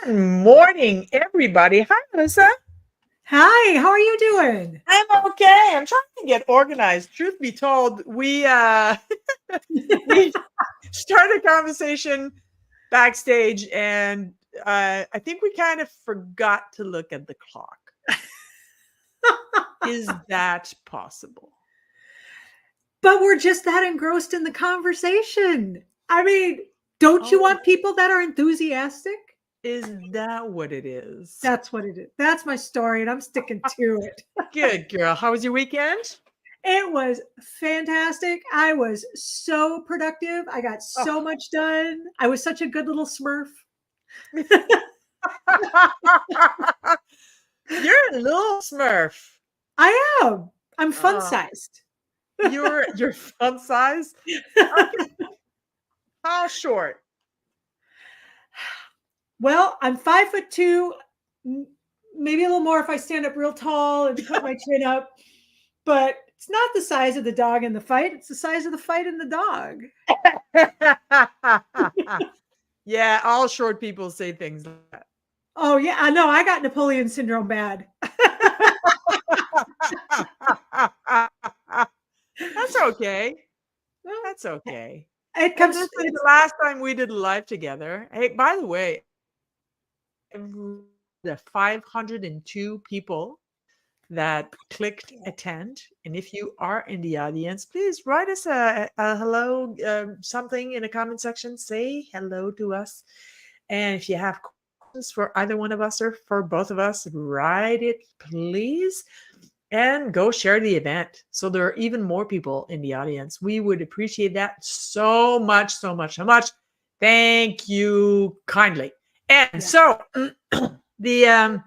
Good morning, everybody. Hi, Melissa. Hi, how are you doing? I'm okay. I'm trying to get organized. Truth be told, we we started a conversation backstage, and I think we kind of forgot to look at the clock. Is that possible? But we're just that engrossed in the conversation. I mean, don't you Oh, want people that are enthusiastic? is that what it is? That's what it is. That's my story, and I'm sticking to it. Good girl. How was your weekend? It was fantastic. I was so productive. I got Oh. so much done. I was such a good little smurf. You're a little Smurf. I am. I'm fun Oh, sized. you're fun size. Okay, how short? Well, I'm 5'2", maybe a little more if I stand up real tall and put my chin up. But it's not the size of the dog in the fight. It's the size of the fight in the dog. Yeah, all short people say things like that. Oh yeah, I know. I got Napoleon syndrome bad. That's okay. Well, That's okay. it Hey, comes. listen, the It's last time we did a live together. Hey, by the way, the 502 people that clicked attend. And if you are in the audience, please write us a hello, something in the comment section. Say hello to us. And if you have questions for either one of us or for both of us, write it, please. And go share the event. So there are even more people in the audience. We would appreciate that so much, so much, so much. Thank you kindly. And yeah, so the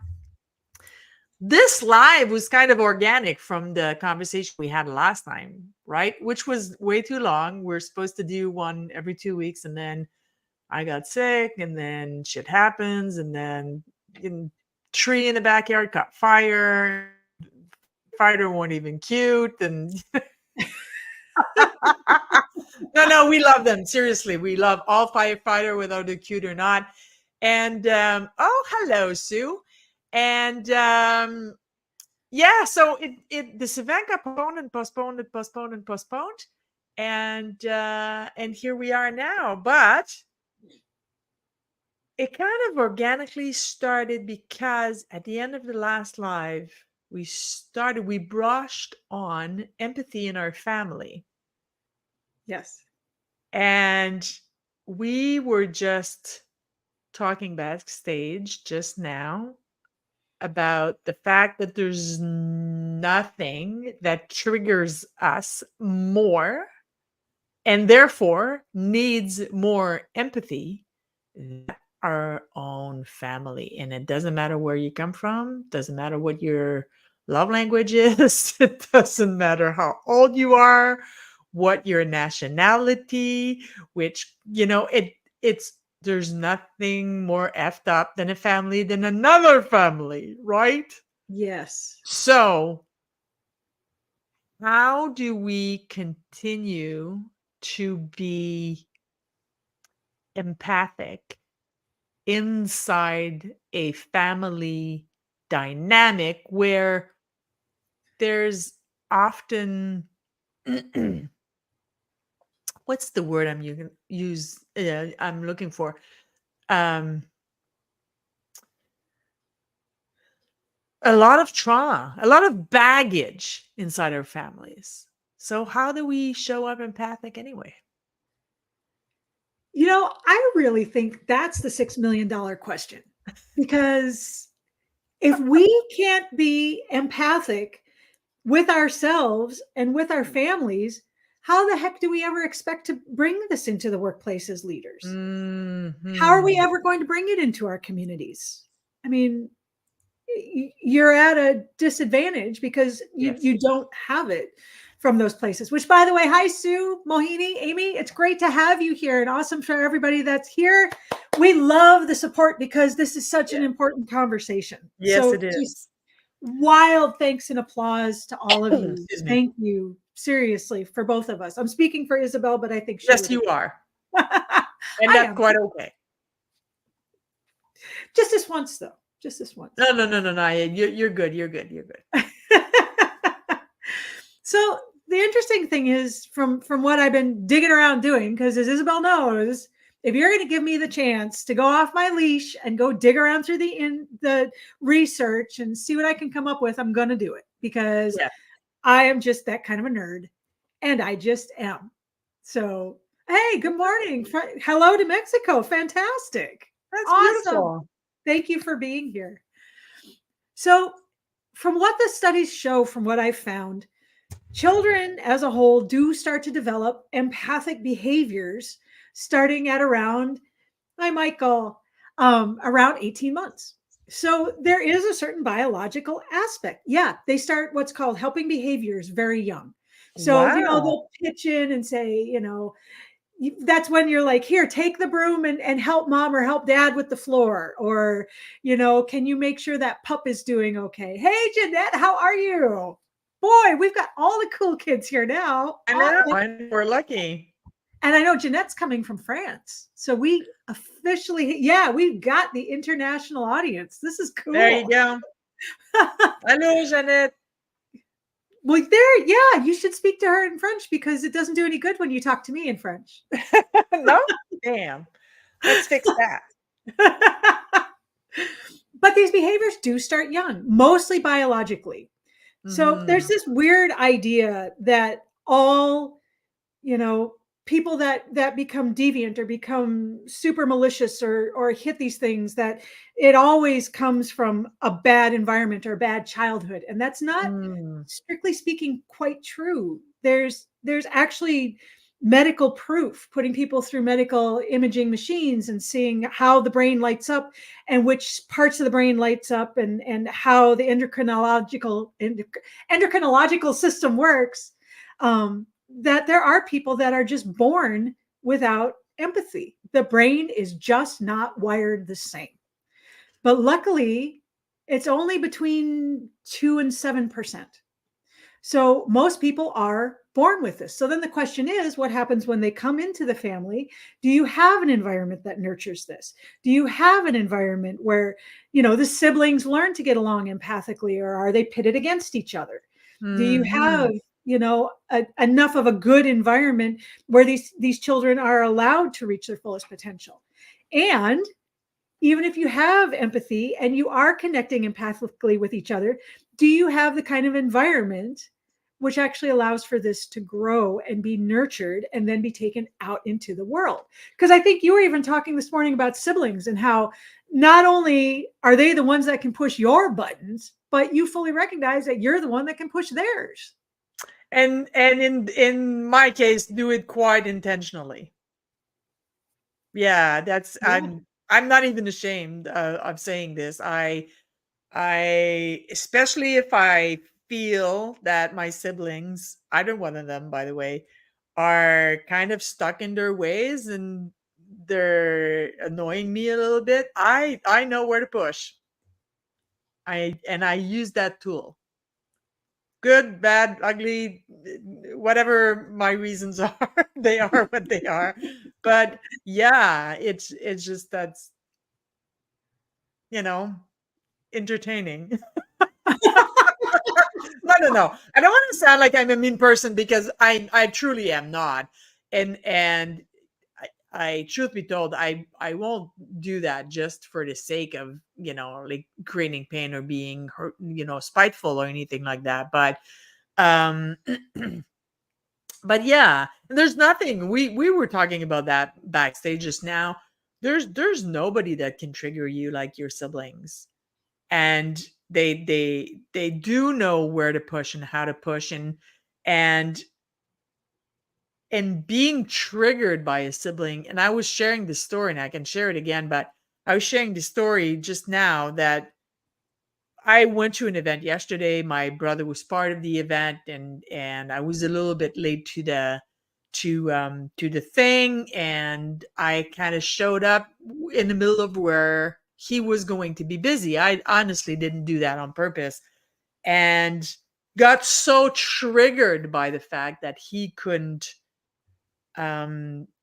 this live was kind of organic from the conversation we had last time, right? Which was way too long. We're supposed to do one every 2 weeks, and then I got sick, and then shit happens, and then tree in the backyard caught fire. Fighter weren't even cute, and no, we love them. Seriously, we love all firefighter, whether they're cute or not. And oh, hello, Sue. And yeah, so this event got postponed and postponed and postponed and postponed, and here we are now. But it kind of organically started because at the end of the last live, we brushed on empathy in our family, yes, and we were just talking backstage just now about the fact that there's nothing that triggers us more and therefore needs more empathy than our own family. And it doesn't matter where you come from, doesn't matter what your love language is, it doesn't matter how old you are, what your nationality, which, it's there's nothing more effed up than a family than another family, right? yes. So, how do we continue to be empathic inside a family dynamic where there's often what's the word I'm looking for? Um, a lot of trauma, a lot of baggage inside our families. So how do we show up empathic anyway? I really think that's the $6 million question because if we can't be empathic with ourselves and with our families, how the heck do we ever expect to bring this into the workplace as leaders? How are we Mhm. ever going to bring it into our communities? I mean, you're at a disadvantage because you Yes. you don't have it from those places. Which, by the way, hi Sue, Mohini, Amy, it's great to have you here and awesome for everybody that's here. We love the support because this is such an Yeah. important conversation. Yes, So it just is. wild thanks and applause to all of you. Excuse me. Thank you seriously for both of us. I'm speaking for Isabel, but I think she Yes, would you are. agree. And I that's am. quite okay. Just this once, though. Just this once. No, no, no, no, no. You're good. You're good. You're good. So the interesting thing is, from what I've been digging around doing, because as Isabel knows, if you're going to give me the chance to go off my leash and go dig around through the research and see what I can come up with, I'm going to do it because Yeah, I am just that kind of a nerd, and I just am. So, hey, good morning. Hello to Mexico. Fantastic. that's Awesome. beautiful. Thank you for being here. So, from what the studies show, from what I've found, children as a whole do start to develop empathic behaviors starting at around, I might call, around 18 months. So there is a certain biological aspect. Yeah, they start what's called helping behaviors very young. So, Wow. they'll pitch in and say, that's when you're like, here, take the broom and help mom or help dad with the floor. Or, can you make sure that pup is doing okay? Hey, Jeanette, how are you? Boy, we've got all the cool kids here now. I know. I know. We're lucky. And I know Jeanette's coming from France. So we officially, yeah, we've got the international audience. This is There you cool. go. Hello, Jeanette. Well, there, yeah, you should speak to her in French because it doesn't do any good when you talk to me in French. No? Damn. Let's fix that. But these behaviors do start young, mostly biologically. So there's Mhm. this weird idea that all, you know, people that become deviant or become super malicious or hit these things, that it always comes from a bad environment or a bad childhood. And that's not, Mm. strictly speaking, quite true. There's actually medical proof, putting people through medical imaging machines and seeing how the brain lights up and which parts of the brain lights up, and how the endocrinological system works. That there are people that are just born without empathy. The brain is just not wired the same. But luckily, it's only between 2 and 7%. So most people are born with this. So then the question is, what happens when they come into the family? Do you have an environment that nurtures this? Do you have an environment where, the siblings learn to get along empathically, or are they pitted against each other? Do you have, Mhm. enough of a good environment where these children are allowed to reach their fullest potential? And even if you have empathy and you are connecting empathically with each other, do you have the kind of environment which actually allows for this to grow and be nurtured and then be taken out into the world? Because I think you were even talking this morning about siblings and how not only are they the ones that can push your buttons, but you fully recognize that you're the one that can push theirs. And in my case, do it quite intentionally. Yeah, that's Yeah. I'm not even ashamed of saying this. I especially if I feel that my siblings, either one of them, by the way, are kind of stuck in their ways and they're annoying me a little bit. I know where to push. I use that tool. Good, bad, ugly, whatever my reasons are, they are what they are. But yeah, it's just that's, you know, entertaining. No, no, no. I don't want to sound like I'm a mean person because I truly am not. And I truth be told, I won't do that just for the sake of, like creating pain or being hurt, spiteful or anything like that. Um but yeah, and there's nothing, we were talking about that backstage just now. There's nobody that can trigger you like your siblings, and they do know where to push and how to push, and and being triggered by a sibling. And I was sharing this story, and I can share it again, but I was sharing the story just now that I went to an event yesterday. My brother was part of the event, and I was a little bit late to the thing, and I kind of showed up in the middle of where he was going to be busy. I honestly didn't do that on purpose, and got so triggered by the fact that he couldn't attend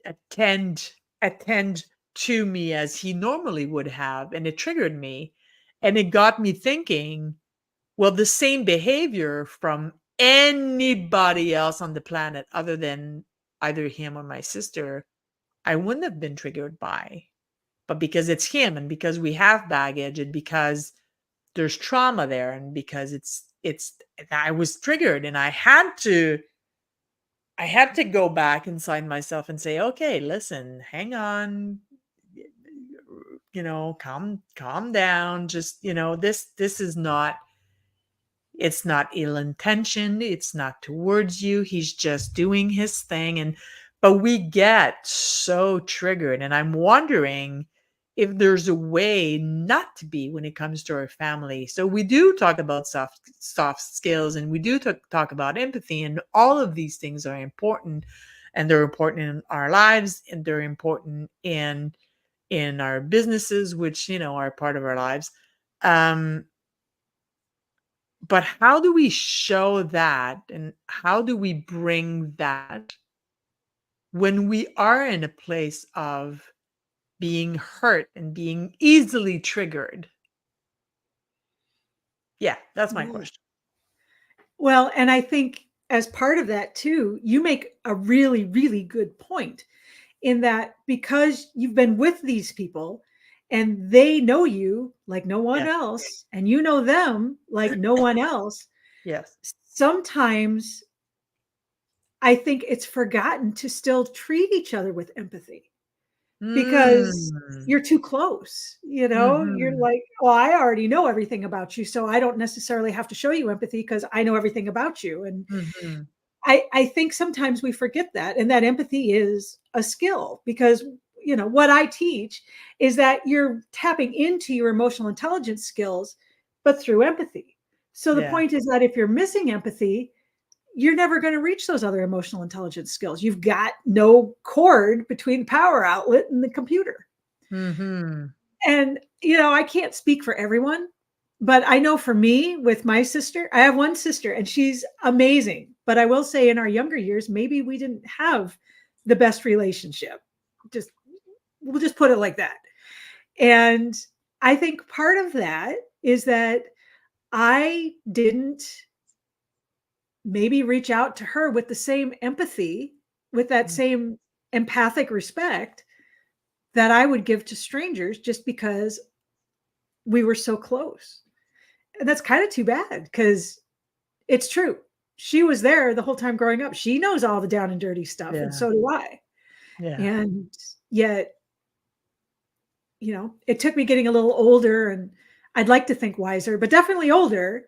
to me as he normally would have, and it triggered me, and it got me thinking, well, the same behavior from anybody else on the planet other than either him or my sister, I wouldn't have been triggered by. But because it's him and because we have baggage and because there's trauma there and because it's I was triggered and I had to go back inside myself and say, okay, listen, hang on, calm down. Just, this is not, it's not ill intentioned. It's not towards you. He's just doing his thing. But we get so triggered. And I'm wondering if there's a way not to be when it comes to our family. So we do talk about soft skills, and we do talk about empathy, and all of these things are important, and they're important in our lives, and they're important in our businesses, which, are part of our lives. Um, but how do we show that, and how do we bring that when we are in a place of being hurt and being easily triggered? Yeah, that's my Yeah. question. Well, and I think as part of that too, you make a really, really good point in that because you've been with these people and they know you like no one Yeah. else, and you know them like no one else, Yes. sometimes I think it's forgotten to still treat each other with empathy because Mm. you're too close. You're Mhm. like, well, I already know everything about you, so I don't necessarily have to show you empathy because I know everything about you. And Mhm. I think sometimes we forget that, and that empathy is a skill because what I teach is that you're tapping into your emotional intelligence skills, but through empathy. So the Yeah. point is that if you're missing empathy, you're never going to reach those other emotional intelligence skills. You've got no cord between the power outlet and the computer. Mhm. And, I can't speak for everyone, but I know for me with my sister, I have one sister and she's amazing. But I will say in our younger years, maybe we didn't have the best relationship. Just, we'll just put it like that. And I think part of that is that I didn't maybe reach out to her with the same empathy, with that Mm. same empathic respect that I would give to strangers just because we were so close. And that's kind of too bad because it's true. She was there the whole time growing up. She knows all the down and dirty stuff, and Yeah. so do I. Yeah. And yet, it took me getting a little older and I'd like to think wiser, but definitely older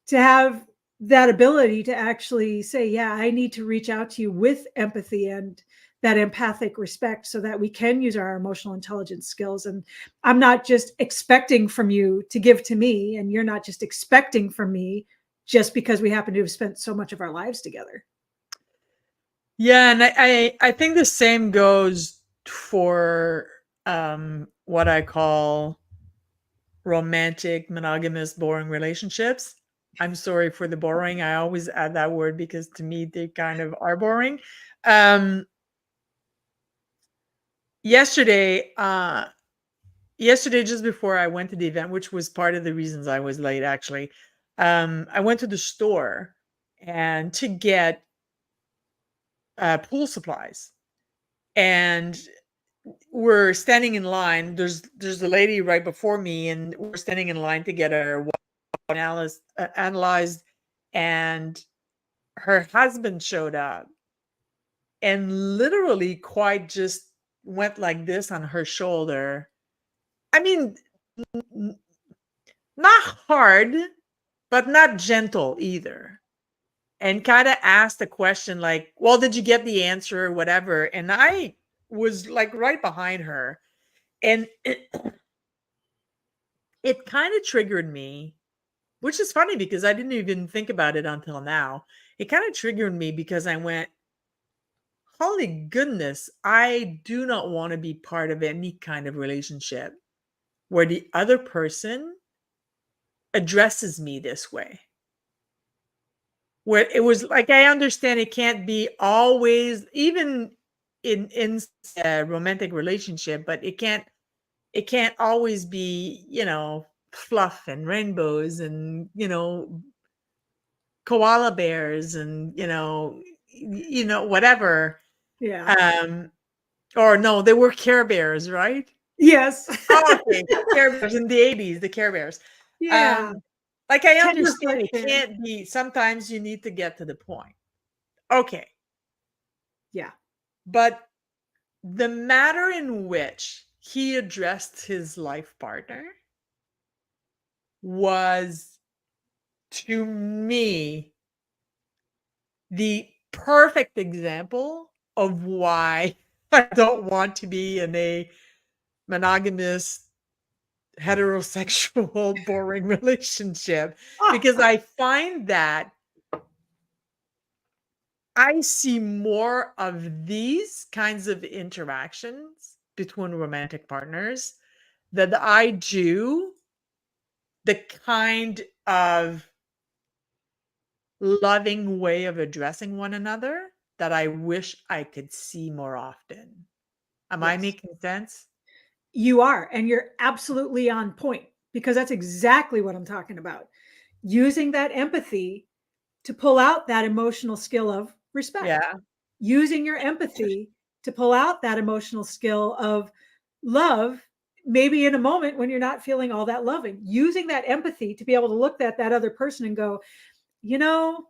to have that ability to actually say, yeah, I need to reach out to you with empathy and that empathic respect so that we can use our emotional intelligence skills. And I'm not just expecting from you to give to me, and you're not just expecting from me just because we happen to have spent so much of our lives together. Yeah, and I think the same goes for what I call romantic, monogamous, boring relationships. I'm sorry for the boring. I always add that word because to me they kind of are boring. Um, yesterday, yesterday, just before I went to the event, which was part of the reasons I was late, actually, I went to the store and to get pool supplies, and we're standing in line. There's a lady right before me, and we're standing in line to get our water analyzed, and her husband showed up and literally quite just went like this on her shoulder. I mean, n- not hard, but not gentle either. And kind of asked a question like, well, did you get the answer or whatever? And I was like right behind her. And it kind of triggered me, which is funny because I didn't even think about it until now. It kind of triggered me because I went, holy goodness, I do not want to be part of any kind of relationship where the other person addresses me this way. Where it was like, I understand it can't be always, even in a romantic relationship, but it can't always be, fluff and rainbows and, koala bears and, whatever. Yeah. Um, or no, they were Care Bears, right? Yes. Oh, okay, Care Bears in the 80s, the Care Bears. Yeah. Um, like I understand it Tenderfoot bear. can't be, sometimes you need to get to the point. Okay. Yeah. But the manner in which he addressed his life partner was, to me, the perfect example of why I don't want to be in a monogamous, heterosexual, boring relationship, because I find that I see more of these kinds of interactions between romantic partners than I do the kind of loving way of addressing one another that I wish I could see more often. Am I Yes. making sense? You are, and you're absolutely on point because that's exactly what I'm talking about. Using that empathy to pull out that emotional skill of respect, Yeah, using your empathy to pull out that emotional skill of love, maybe in a moment when you're not feeling all that loving, using that empathy to be able to look at that other person and go, you know,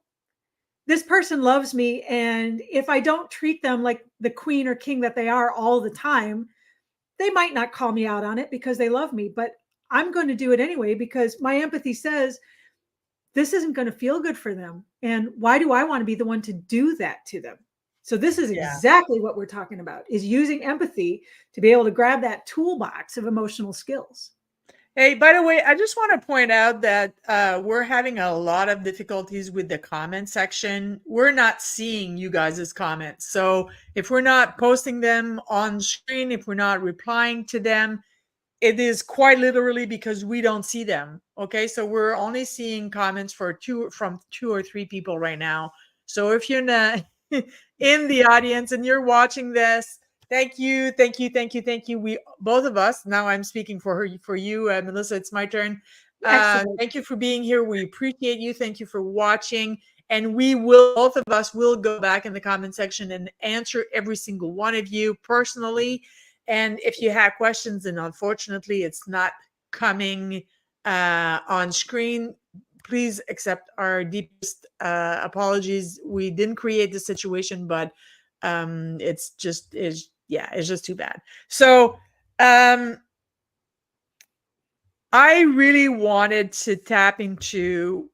this person loves me. And if I don't treat them like the queen or king that they are all the time, they might not call me out on it because they love me, but I'm going to do it anyway because my empathy says this isn't going to feel good for them. And why do I want to be the one to do that to them? So this is yeah. exactly what we're talking about is using empathy to be able to grab that toolbox of emotional skills. Hey, by the way, I just want to point out that we're having a lot of difficulties with the comment section. We're not seeing you guys' comments. So if we're not posting them on screen, if we're not replying to them, it is quite literally because we don't see them. Okay, so we're only seeing comments from two or three people right now. So if you're not in the audience and you're watching this, thank you, thank you, thank you, thank you. We both of us. Now I'm speaking for her, for you, Melissa. It's my turn. Excellent. Thank you for being here. We appreciate you. Thank you for watching. And we will, both of us will go back in the comment section and answer every single one of you personally. And if you have questions, and unfortunately it's not coming on screen, please accept our deepest apologies. We didn't create the situation, but it's just too bad. So I really wanted to tap into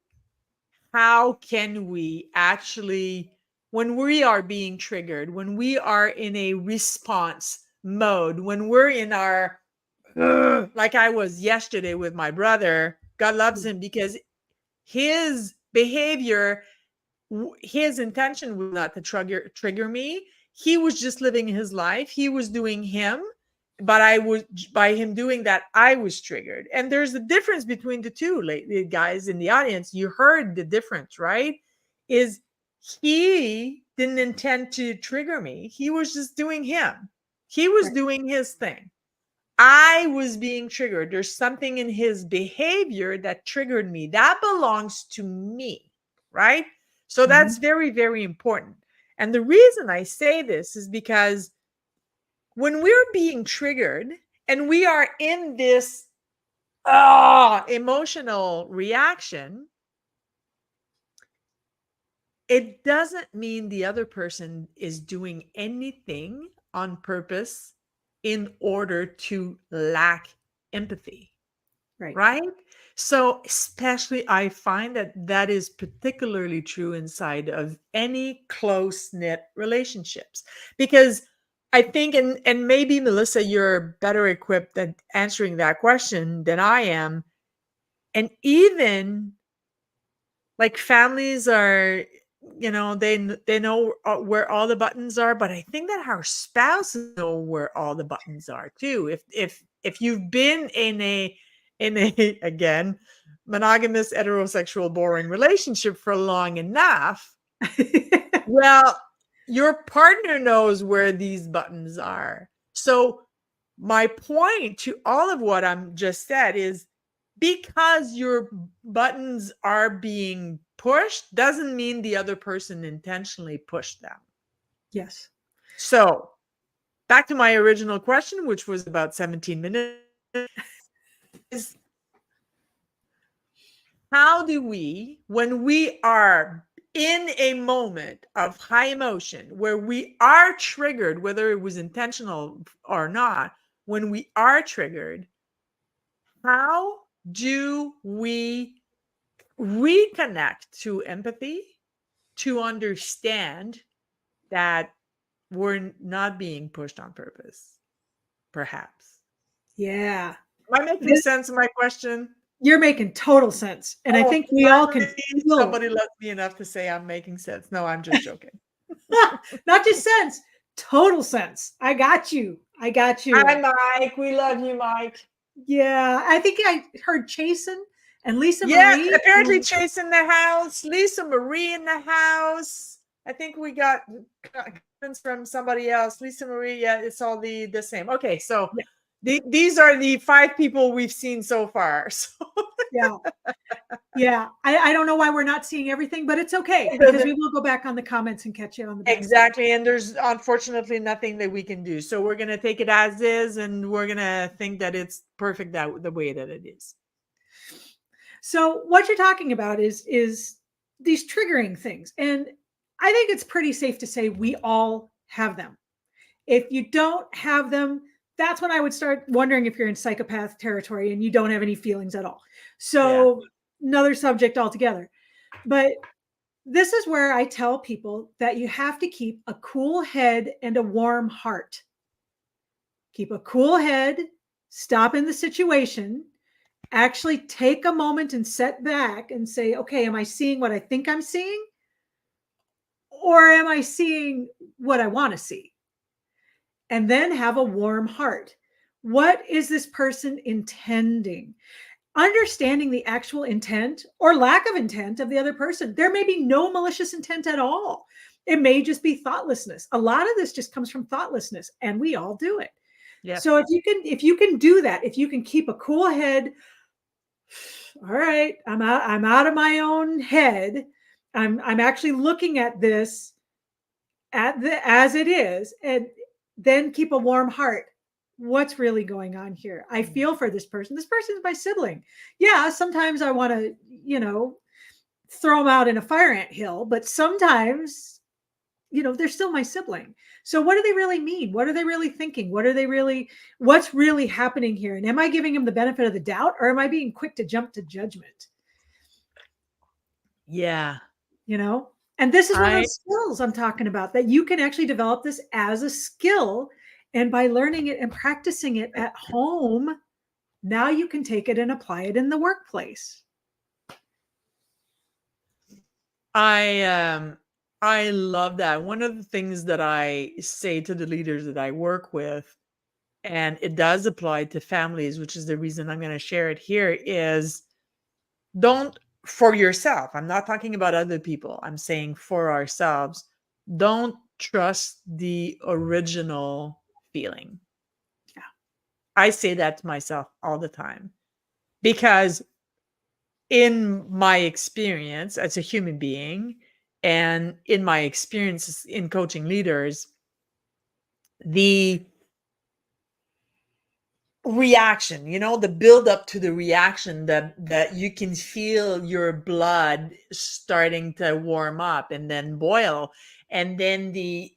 how can we actually, when we are being triggered, when we are in a response mode, when we're in our like I was yesterday with my brother, God loves him because his behavior, his intention was not to trigger me. He was just living his life. He was doing him, but I was, by him doing that, I was triggered. And there's a difference between the two, the guys in the audience. You heard the difference, right? Is he didn't intend to trigger me. He was just doing him. He was Right. doing his thing. I was being triggered. There's something in his behavior that triggered me. That belongs to me, right? So Mhm. that's very, very important. And the reason I say this is because when we're being triggered and we are in this emotional reaction, it doesn't mean the other person is doing anything on purpose in order to lack empathy. Right. Right? So, especially, I find that that is particularly true inside of any close knit relationships because I think, and maybe Melissa, you're better equipped at answering that question than I am. And even like families are, they know where all the buttons are, but I think that our spouses know where all the buttons are too. If you've been in a again, monogamous, heterosexual, boring relationship for long enough, well, your partner knows where these buttons are. So my point to all of what I'm just said is because your buttons are being pushed doesn't mean the other person intentionally pushed them. Yes. So back to my original question, which was about 17 minutes, is how do we, when we are in a moment of high emotion where we are triggered, whether it was intentional or not, when we are triggered, how do we reconnect to empathy to understand that we're not being pushed on purpose, perhaps? Yeah. Am I making sense of my question? You're making total sense. And I Oh, think we all can finally, feel somebody loves me enough to say I'm making sense. No, I'm just joking. not just sense, total sense. I got you. I got Hi, you. Mike. We love you, Mike. Yeah. I think I heard Jason and Lisa Yes, Marie. apparently Chase in the house, Lisa Marie in the house. I think we got comments from somebody else. Lisa Marie, yeah, it's all the same. Okay, so Yeah. these are the 5 people we've seen so far. So Yeah. Yeah. I don't know why we're not seeing everything, but it's okay because we will go back on the comments and catch it on the backstage. exactly, and there's unfortunately nothing that we can do. So we're gonna take it as is, and we're gonna think that it's perfect that the way that it is. So what you're talking about is these triggering things. And I think it's pretty safe to say we all have them. If you don't have them, that's when I would start wondering if you're in psychopath territory and you don't have any feelings at all. Yeah. So another subject altogether. But this is where I tell people that you have to keep a cool head and a warm heart. Keep a cool head, stop in the situation, actually take a moment and set back and say, okay, am I seeing what I think I'm seeing? Or am I seeing what I want to see? And then have a warm heart. What is this person intending? Understanding the actual intent or lack of intent of the other person. There may be no malicious intent at all. It may just be thoughtlessness. A lot of this just comes from thoughtlessness, and we all do it. Yes. So if you can do that, if you can keep a cool head, all right, I'm out of my own head. I'm actually looking at this as it is, and then keep a warm heart. What's really going on here? I feel for this person. This person is my sibling. Yeah, sometimes I want to, throw them out in a fire ant hill, but sometimes, they're still my sibling. So what do they really mean? What are they really thinking? What's really happening here? And am I giving them the benefit of the doubt, or am I being quick to jump to judgment? Yeah. you know and this is one of I those skills I'm talking about, that you can actually develop this as a skill, and by learning it and practicing it at home, now you can take it and apply it in the workplace. I love that. One of the things that I say to the leaders that I work with, and it does apply to families, which is the reason I'm going to share it here, is don't, for yourself. I'm not talking about other people. I'm saying for ourselves, don't trust the original feeling. Yeah. I say that to myself all the time because in my experience as a human being and in my experiences in coaching leaders, the reaction, the build up to the reaction that you can feel your blood starting to warm up and then boil, and then the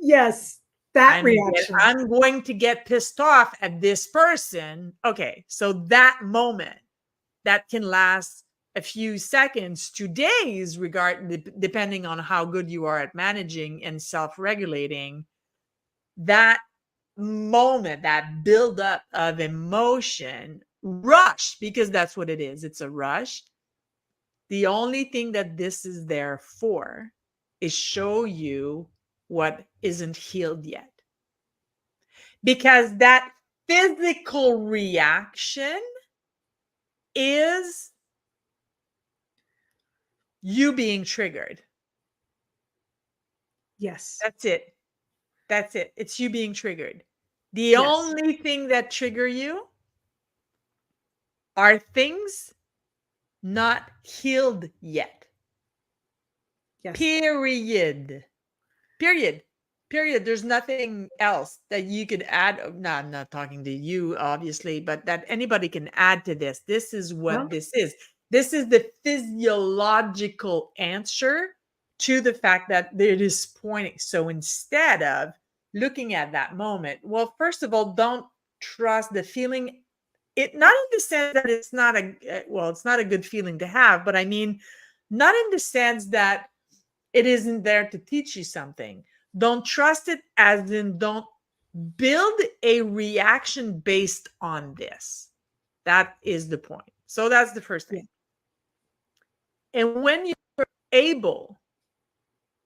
Yes, that reaction. I'm going to get pissed off at this person. Okay, so that moment that can last a few seconds to days, depending on how good you are at managing and self-regulating. That moment, that buildup of emotion, rush, because that's what it is. It's a rush. The only thing that this is there for is show you what isn't healed yet. Because that physical reaction is you being triggered. Yes. That's it. That's it. It's you being triggered. The Yes. only thing that trigger you are things not healed yet. Yes. Period. Period. Period. There's nothing else that you could add. No, I'm not talking to you, obviously, but that anybody can add to this. This is what Well, this is. This is the physiological answer to the fact that it is pointing. So instead of looking at that moment, well, first of all, don't trust the feeling. It not in the sense that it's not well, it's not a good feeling to have, but I mean, not in the sense that it isn't there to teach you something. Don't trust it, as in don't build a reaction based on this. That is the point. So that's the first yeah. thing. And when you're able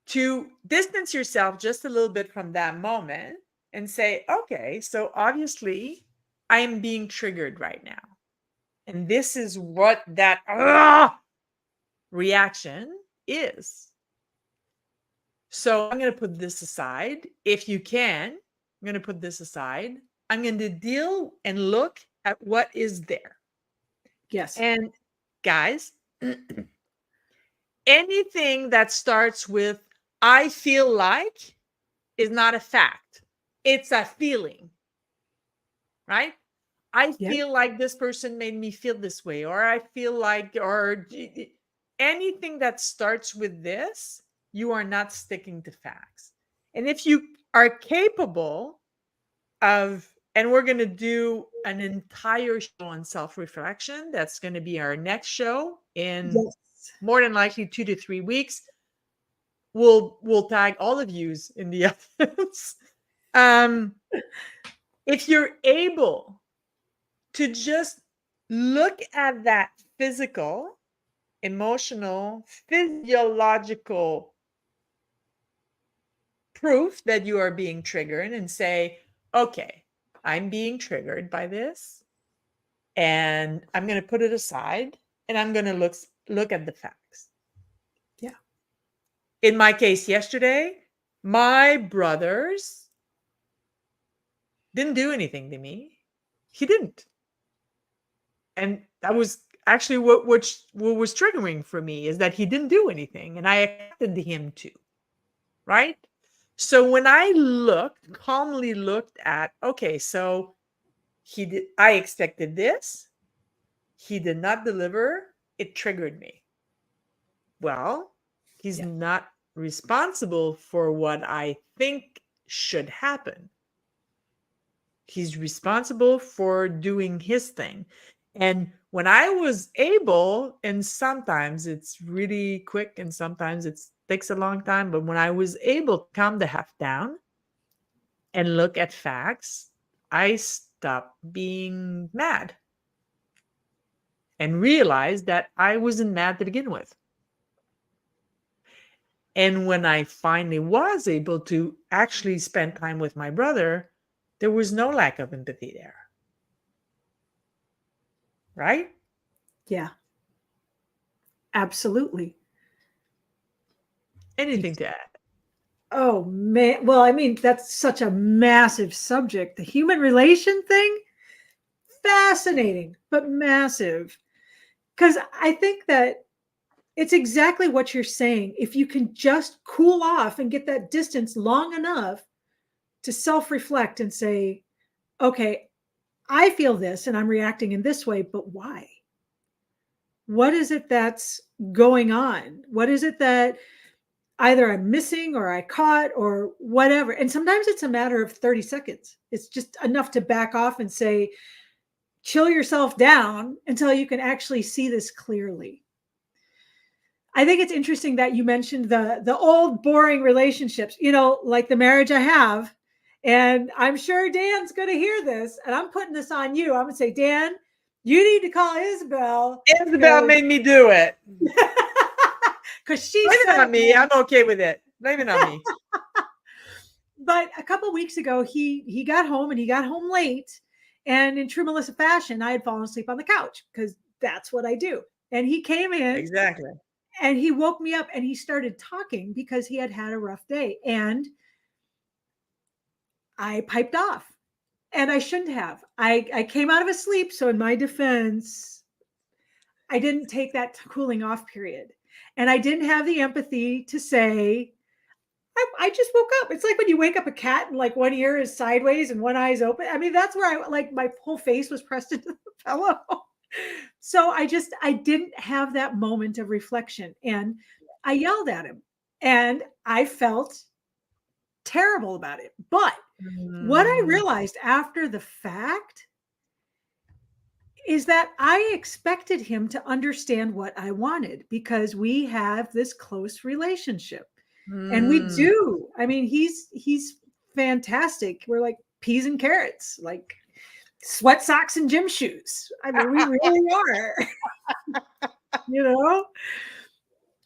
to distance yourself just a little bit from that moment and say, okay, so obviously I am being triggered right now. And this is what that reaction is. So I'm going to put this aside. If you can, I'm going to put this aside. I'm going to deal and look at what is there. Yes. And guys, anything that starts with I feel like is not a fact. It's a feeling, right? I Yeah. feel like this person made me feel this way, or I feel like, or anything that starts with this, you are not sticking to facts. And if you are capable of, and we're going to do an entire show on self reflection, that's going to be our next show in Yes. more than likely 2 to 3 weeks. We'll tag all of yous in the evidence. If you're able to just look at that physical, emotional, physiological proof that you are being triggered and say, okay, I'm being triggered by this and I'm going to put it aside and I'm going to look at the facts. Yeah. In my case yesterday, my brothers didn't do anything to me. He didn't. And that was actually what was triggering for me, is that he didn't do anything and I expected him to, right? So when I calmly looked at, okay, so I expected this, he did not deliver, it triggered me. Well, he's Yeah. not responsible for what I think should happen. He's responsible for doing his thing. And when I was able, and sometimes it's really quick and sometimes it takes a long time, but when I was able to calm the half down and look at facts, I stopped being mad and realized that I wasn't mad to begin with. And when I finally was able to actually spend time with my brother, there was no lack of empathy there, right? Yeah. Absolutely. Anything to add? Oh man. Well, I mean, that's such a massive subject. The human relation thing, fascinating, but massive. Because I think that it's exactly what you're saying. If you can just cool off and get that distance long enough to self reflect and say, okay, I feel this and I'm reacting in this way, but why? What is it that's going on? What is it that either I'm missing or I caught or whatever? And sometimes it's a matter of 30 seconds. It's just enough to back off and say, chill yourself down until you can actually see this clearly. I think it's interesting that you mentioned the old boring relationships, like the marriage I have. And I'm sure Dan's going to hear this, and I'm putting this on you. I'm going to say, Dan, you need to call Isabel Isabel made me do it. because she Blame it said on it, me. man. I'm okay with it. Blame it on me. But a couple weeks ago, he got home and he got home late. And in true Melissa fashion, I had fallen asleep on the couch because that's what I do. And he came in Exactly. And he woke me up and he started talking because he had had a rough day. And I piped off and I shouldn't have. I came out of a sleep. So, in my defense, I didn't take that cooling off period. And I didn't have the empathy to say, I just woke up. It's like when you wake up a cat and like one ear is sideways and one eye is open. I mean, that's where I like my whole face was pressed into the pillow. So I didn't have that moment of reflection. And I yelled at him and I felt terrible about it. But what I Mm, realized after the fact is that I expected him to understand what I wanted because we have this close relationship. And we mm. do. I mean, he's fantastic. We're like peas and carrots, like sweat socks and gym shoes. I mean, we really are, you know?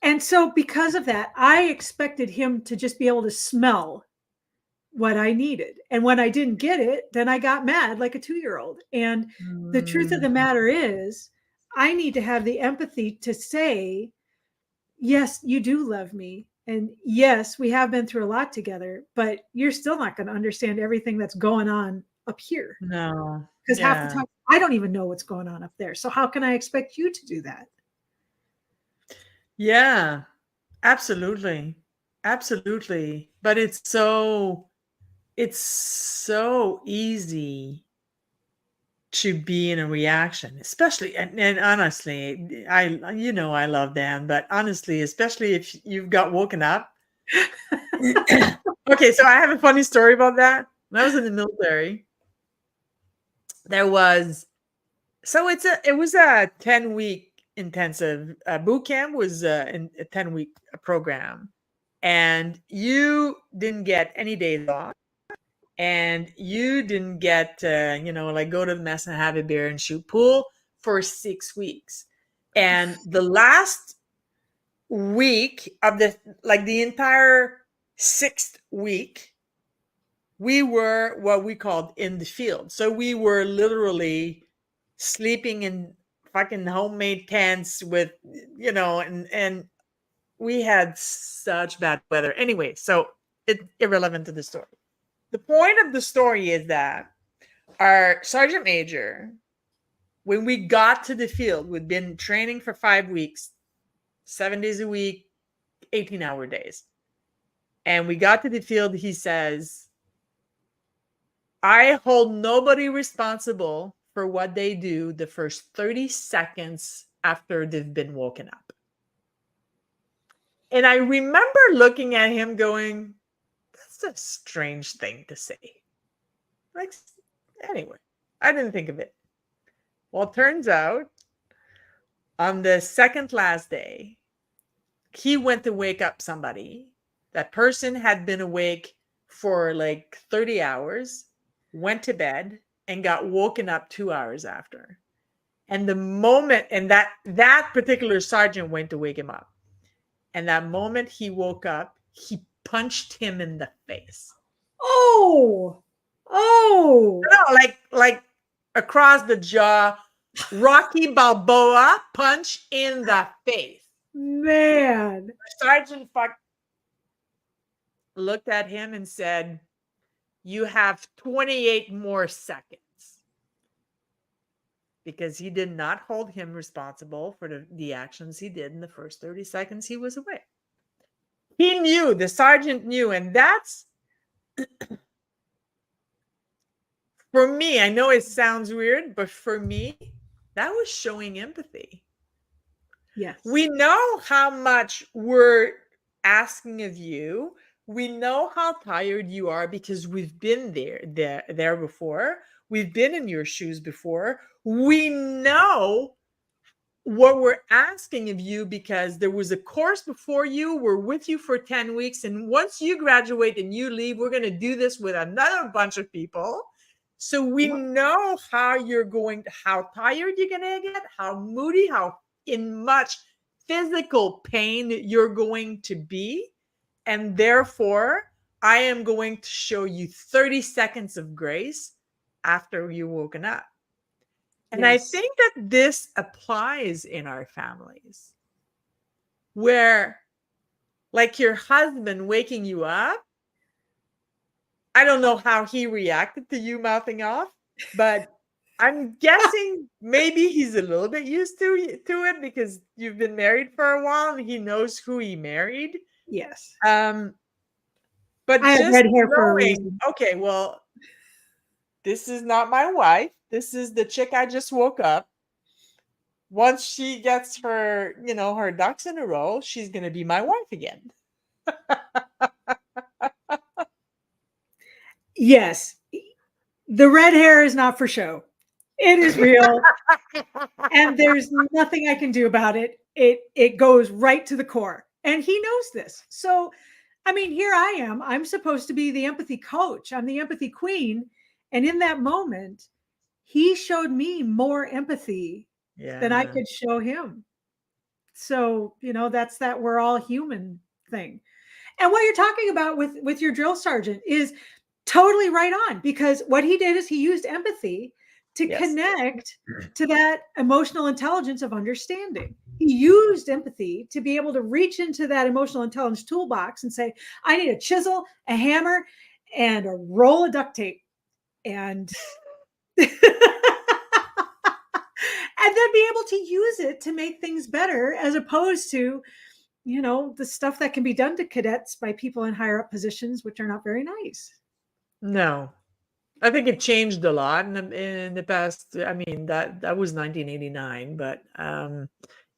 And so because of that, I expected him to just be able to smell what I needed. And when I didn't get it, then I got mad like a 2-year-old. And the truth of Mm, the matter is, I need to have the empathy to say, yes, you do love me. And yes, we have been through a lot together, but you're still not going to understand everything that's going on up here. no. Because half the Yeah. time, I don't even know what's going on up there. So how can I expect you to do that? Yeah. Absolutely. Absolutely. But it's so easy to be in a reaction, especially and honestly, I love Dan, but honestly, especially if you've got woken up. Okay, so I have a funny story about that. When I was in the military, there was it was a 10-week intensive boot camp was a 10-week program, and you didn't get any days off, and you didn't get to, like go to the mess and have a beer and shoot pool for 6 weeks. And the last week of the entire sixth week, we were what we called in the field. So we were literally sleeping in fucking homemade tents with, and we had such bad weather. Anyway, so it's irrelevant to the story. The point of the story is that our sergeant major, when we got to the field, we'd been training for 5 weeks, 7 days a week, 18-hour days. And we got to the field, he says, I hold nobody responsible for what they do the first 30 seconds after they've been woken up. And I remember looking at him going, that's a strange thing to say. Like, anyway, I didn't think of it. Well, it turns out on the second last day, he went to wake up somebody. That person had been awake for like 30 hours, went to bed, and got woken up 2 hours after. And the moment, and that particular sergeant went to wake him up. And that moment he woke up, he punched him in the face. Oh, oh, No, like across the jaw, Rocky Balboa punch in the face. man. Sergeant fuck looked at him and said, "You have 28 more seconds." Because he did not hold him responsible for the actions he did in the first 30 seconds he was away. He knew, the sergeant knew, and that's, for me, I know it sounds weird, but for me, that was showing empathy. Yes. We know how much we're asking of you. We know how tired you are because we've been there before. We've been in your shoes before. We know what we're asking of you because there was a course before you. We're with you for 10 weeks. And once you graduate and you leave, we're going to do this with another bunch of people. So we know how tired you're going to get, how moody, how in much physical pain you're going to be. And therefore, I am going to show you 30 seconds of grace after you've woken up. And I Yes. think that this applies in our families. where like your husband waking you up, I don't know how he reacted to you mouthing off, but I'm guessing maybe he's a little bit used to it because you've been married for a while and he knows who he married. Yes. Um, but I have just red hair for a knowing, reason. okay, well, this is not my wife. This is the chick I just woke up. Once she gets her, her ducks in a row, she's going to be my wife again. Yes. The red hair is not for show. It is real, and there's nothing I can do about it. It goes right to the core. And he knows this. So, I mean, here I am. I'm supposed to be the empathy coach. I'm the empathy queen. And in that moment, he showed me more empathy than I Yeah. could show him. So, that's that we're all human thing. And what you're talking about with your drill sergeant is totally right on, because what he did is he used empathy to Yes. connect to that emotional intelligence of understanding. He used empathy to be able to reach into that emotional intelligence toolbox and say, I need a chisel, a hammer, and a roll of duct tape. And and then be able to use it to make things better, as opposed to, the stuff that can be done to cadets by people in higher up positions, which are not very nice. No. I think it changed a lot in the past. I mean, that was 1989, but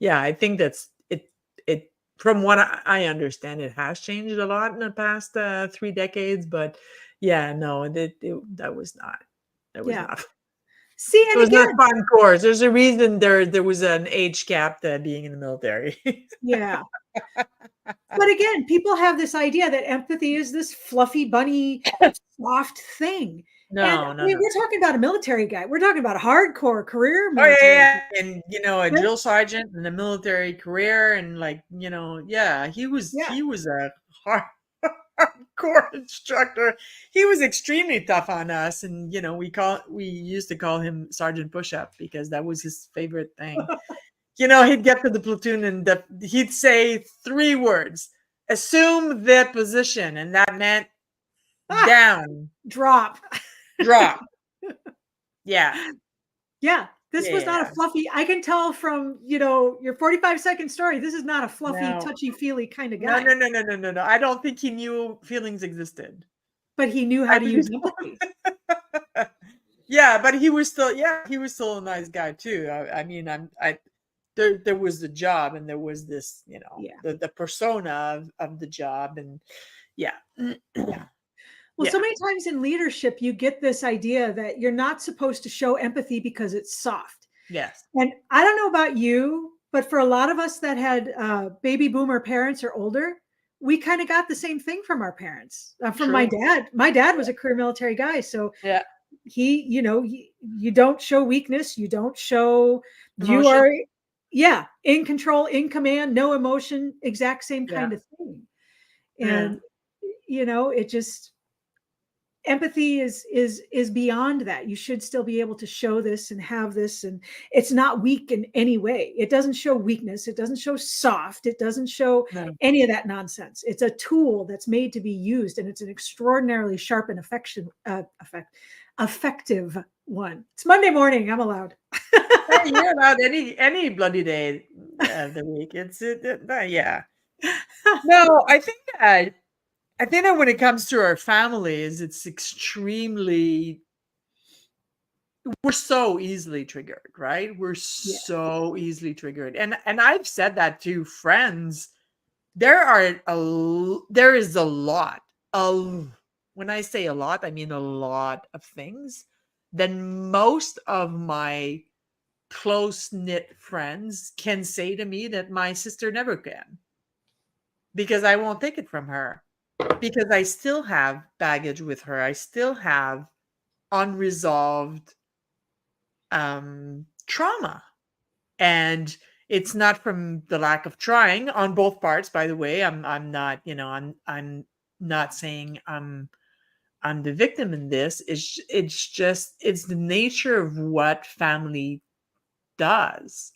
yeah, I think it from what I understand, it has changed a lot in the past 3 decades. But yeah, no, that was Yeah. not See, it and was not again, fun course. There's a reason there was an age cap to being in the military. yeah. But again, people have this idea that empathy is this fluffy bunny soft thing. And No, I no, mean, no. we're talking about a military guy. We're talking about a hardcore career Oh yeah, military guy. yeah, and a drill sergeant and a military career, and like yeah, Yeah. he was a hardcore instructor. He was extremely tough on us, and we used to call him Sergeant Push Up because that was his favorite thing. He'd get to the platoon and he'd say 3 words: assume the position, and that meant Ah, down, drop. drop. Yeah, Yeah. This was not a yeah. fluffy. I can tell from, your 45-second story. This is not a fluffy, No, touchy-feely kind of no, guy, no, no, no, no, no, no. I don't think he knew feelings existed. but he knew how I to think use empathy. yeah, but he was still a nice guy too. I mean, I there was the job and there was this, Yeah. the persona of the job, and yeah. Yeah. Well, so Yeah. many times in leadership, you get this idea that you're not supposed to show empathy because it's soft. Yes. And I don't know about you, but for a lot of us that had baby boomer parents or older, we kind of got the same thing from our parents. From my True. dad. My dad was a career military guy. So Yeah. you don't show weakness. You don't show, you Emotion. are, yeah, in control, in command, no emotion, exact same Yeah. kind of thing. Yeah. And, it just, empathy is beyond that. You should still be able to show this and have this, and it's not weak in any way. It doesn't show weakness, it doesn't show soft, it doesn't show No. any of that nonsense. It's a tool that's made to be used, and it's an extraordinarily sharp and effective one. It's Monday morning, I'm allowed. Hey, you're allowed any bloody day of the week. Yeah. No, I think that when it comes to our families, it's extremely we're so easily triggered, right? We're Yeah. so easily triggered. And I've said that to friends. There is a lot of when I say a lot, I mean a lot of things that most of my close knit friends can say to me that my sister never can because I won't take it from her because I still have baggage with her. I still have unresolved trauma. And it's not from the lack of trying on both parts, by the way. I'm not, I'm not saying I'm the victim in this. It's just it's the nature of what family does.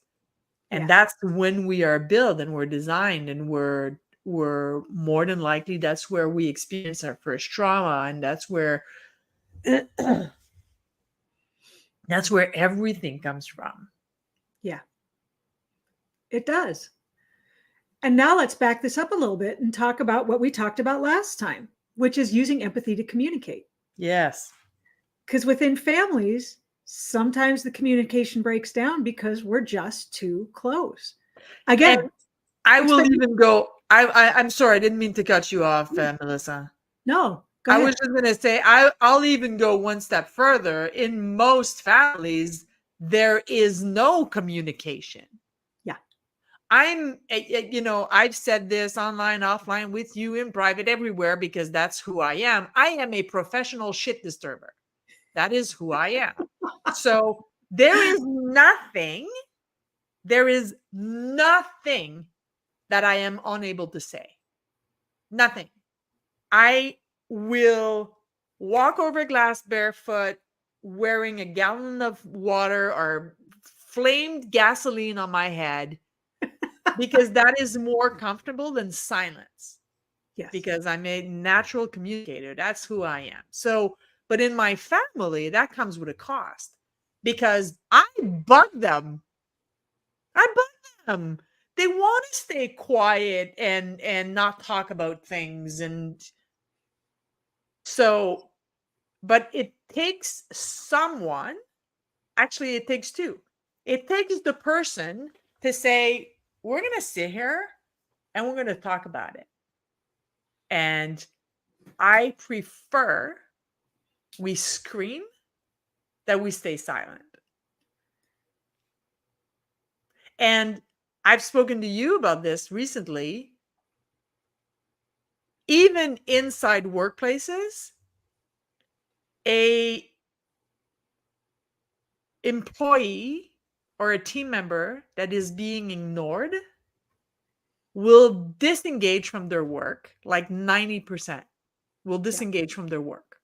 And Yeah. that's when we are built and we're designed and we're more than likely that's where we experience our first trauma, and that's where that's where everything comes from. Yeah. It does. And now let's back this up a little bit and talk about what we talked about last time, which is using empathy to communicate. Yes. Because within families, sometimes the communication breaks down because we're just too close. And Again, I it's will been even go. I'm sorry, I didn't mean to cut you off, Melissa. no, go I was ahead. just going to say, I'll even go one step further. In most families, there is no communication. Yeah. I've said this online, offline, with you, in private, everywhere, because that's who I am. I am a professional shit disturber. That is who I am. So there is nothing that I am unable to say. Nothing. I will walk over glass barefoot, wearing a gallon of water or flamed gasoline on my head, because that is more comfortable than silence, Yes. because I'm a natural communicator. That's who I am. So, but in my family, that comes with a cost, because I bug them. I bug them. They want to stay quiet and not talk about things. And so, but it takes someone, actually, it takes two. It takes the person to say, we're going to sit here and we're going to talk about it. And I prefer we scream that we stay silent. And I've spoken to you about this recently. Even inside workplaces, a employee or a team member that is being ignored will disengage from their work, like 90% will Yeah. disengage from their work.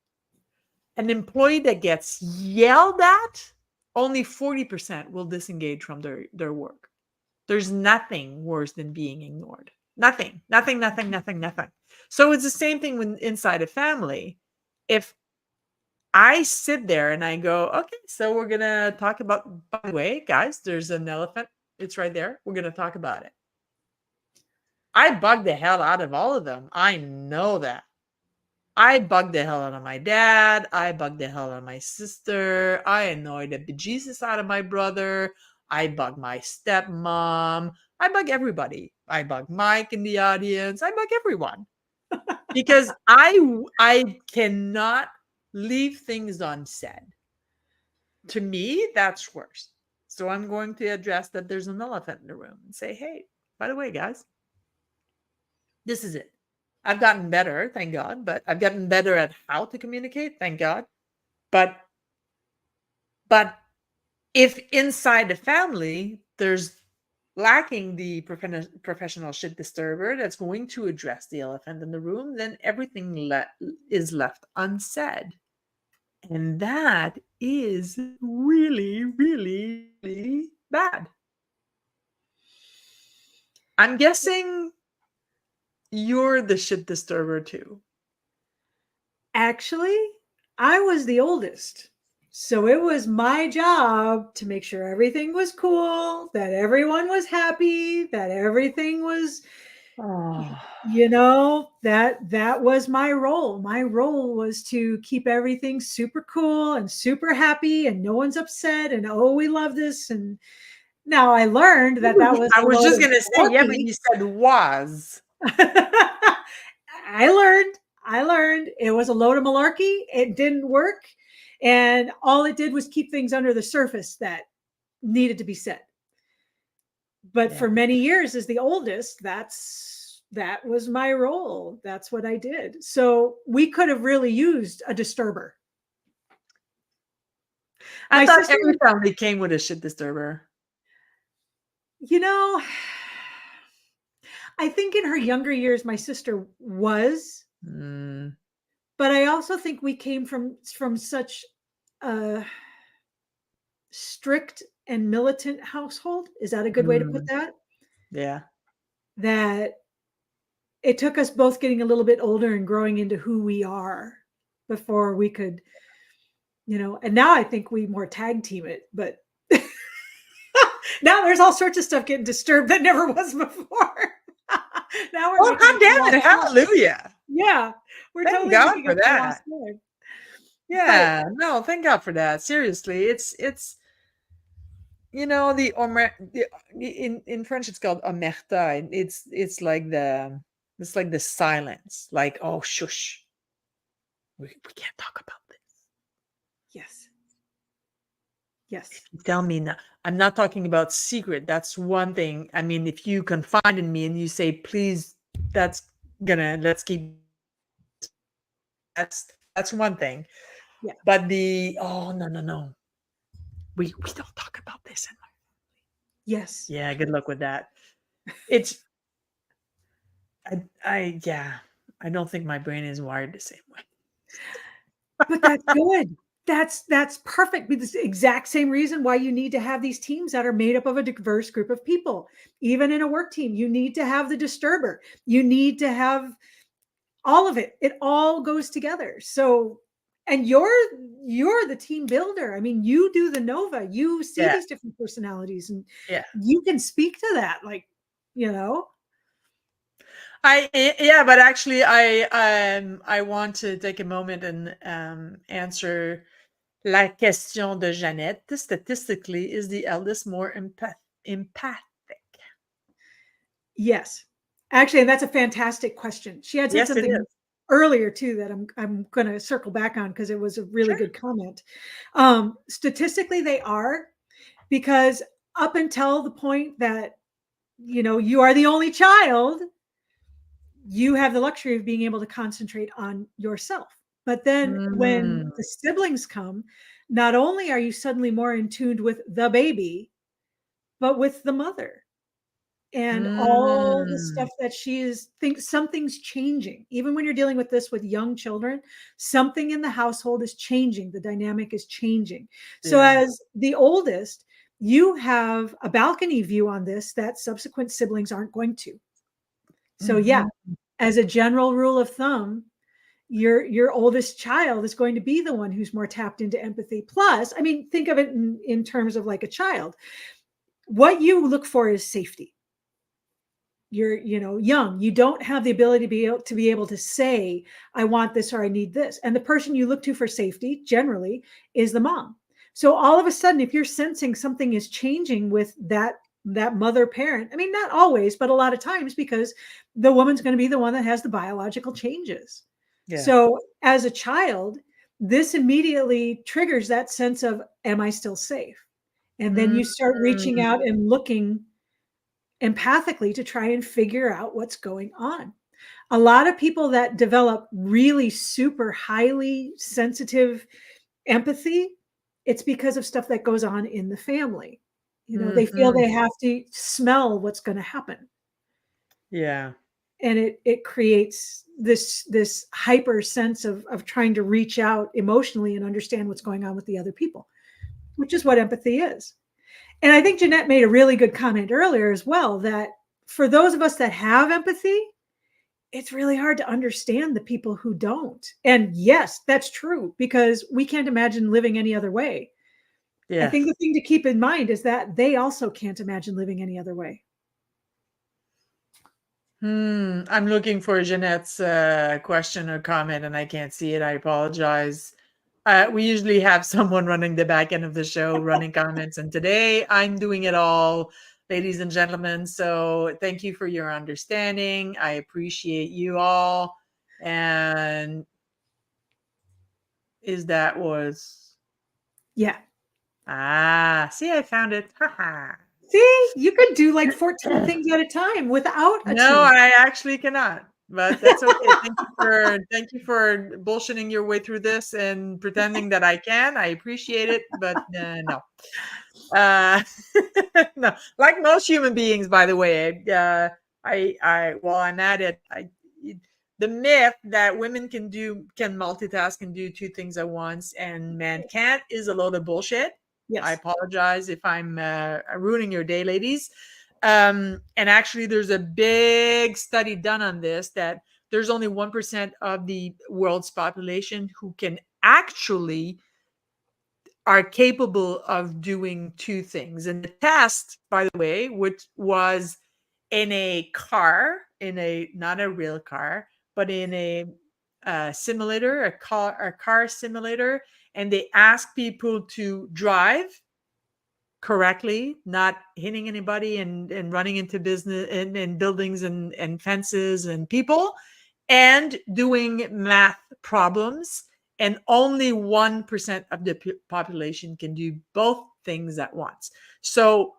An employee that gets yelled at, only 40% will disengage from their work. There's nothing worse than being ignored. Nothing, nothing, nothing, nothing, nothing. So it's the same thing when inside a family. If I sit there and I go, okay, so we're going to talk about, by the way, guys, there's an elephant. It's right there. We're going to talk about it. I bug the hell out of all of them. I know that. I bugged the hell out of my dad. I bugged the hell out of my sister. I annoyed the bejesus out of my brother. I bug my stepmom. I bug everybody. I bug Mike in the audience. I bug everyone, because I cannot leave things unsaid. To me, that's worse. So I'm going to address that there's an elephant in the room and say, hey, by the way, guys, this is it. I've gotten better, thank God, but I've gotten better at how to communicate, thank God. But but if inside the family there's lacking the professional shit disturber that's going to address the elephant in the room, then everything is left unsaid. And that is really, really, really bad. I'm guessing you're the shit disturber too. Actually, I was the oldest. So it was my job to make sure everything was cool, that everyone was happy, that everything was Oh. that was my role. My role was to keep everything super cool and super happy and no one's upset and oh we love this. And now I learned that that was I a was load just of gonna say, yeah, but malarkey. you said was. I learned. I learned it was a load of malarkey. It didn't work. And all it did was keep things under the surface that needed to be said. But Yeah. for many years, as the oldest, that was my role. That's what I did. So we could have really used a disturber. I My thought sister, every family came with a shit disturber. you know, I think in her younger years, my sister was, Mm. but I also think we came from such uh strict and militant household. Is that a good way to put Mm, that? yeah. That it took us both getting a little bit older and growing into who we are before we could, and now I think we more tag team it, but now there's all sorts of stuff getting disturbed that never was before. Now we're Oh, making God up a damn lost it. time. Hallelujah. Yeah, we're Thank totally God making for up a lost that. time. But Yeah. No, thank God for that. Seriously. It's the in French it's called omerta, and it's like the silence, like, oh shush, we can't talk about this. yes, If yes, you tell me now, I'm not talking about secret. That's one thing. I mean, if you confide in me and you say, please, that's let's keep, that's one thing. yeah, But oh, no, no, no, we don't talk about this. yes. Yeah, good luck with that. It's yeah, I don't think my brain is wired the same way. But that's good. That's perfect. It's the exact same reason why you need to have these teams that are made up of a diverse group of people. Even in a work team, you need to have the disturber. You need to have all of it. It all goes together. So, and you're the team builder. I mean, you do the Nova. You see Yeah, these different personalities, and yeah. you can speak to that. Like, you know, Yeah, but actually, I want to take a moment and answer la question de Jeannette. Statistically, is the eldest more empathic? yes. Actually, and that's a fantastic question. She had said Yes, it something is. earlier too that I'm going to circle back on because it was a really Sure. good comment. Statistically, they are, because up until the point that you are the only child, you have the luxury of being able to concentrate on yourself. But then Mm, when the siblings come, not only are you suddenly more in tune with the baby, but with the mother and all the mm, stuff that she is think something's changing. Even when you're dealing with this with young children, something in the household is changing. The dynamic is changing. So yeah. as the oldest, you have a balcony view on this that subsequent siblings aren't going to. So yeah, Mhm. as a general rule of thumb, your oldest child is going to be the one who's more tapped into empathy. Plus, I mean, think of it in terms of like a child. What you look for is safety. You're young, you don't have the ability to be able to say I want this or I need this, and the person you look to for safety generally is the mom. So all of a sudden, if you're sensing something is changing with that mother parent, I mean, not always, but a lot of times, because the woman's going to be the one that has the biological changes. Yeah. So as a child, this immediately triggers that sense of, am I still safe? And then Mm, you start reaching out and looking empathically to try and figure out what's going on. A lot of people that develop really super highly sensitive empathy, it's because of stuff that goes on in the family. They feel mhm. they have to smell what's going to happen. Yeah. And it creates this hyper sense of trying to reach out emotionally and understand what's going on with the other people, which is what empathy is. And I think Jeanette made a really good comment earlier as well, that for those of us that have empathy, it's really hard to understand the people who don't. And yes, that's true, because we can't imagine living any other way. I think Yes. the thing to keep in mind is that they also can't imagine living any other way. I'm looking for Jeanette's question or comment, and I can't see it. I apologize. We usually have someone running the back end of the show, running comments, and today I'm doing it all, ladies and gentlemen. So thank you for your understanding. I appreciate you all. And is that was Yeah. see, I found it. Haha. See, you could do like 14 things at a time without a No, team. I actually cannot, but that's okay. Thank you for bullshitting your way through this and pretending that I can. I appreciate it, but no. Uh, no, like most human beings, by the way. While I'm at it, the myth that women can multitask and do two things at once, and men can't is a load of bullshit. I Yes. apologize if I'm ruining your day, ladies. And actually, there's a big study done on this that there's only 1% of the world's population who can actually are capable of doing two things. And the test, by the way, which was in a car, in a not a real car, but in a simulator, a car simulator, and they asked people to drive correctly, not hitting anybody and running into business and buildings and fences and people, and doing math problems. And only 1% of the population can do both things at once. So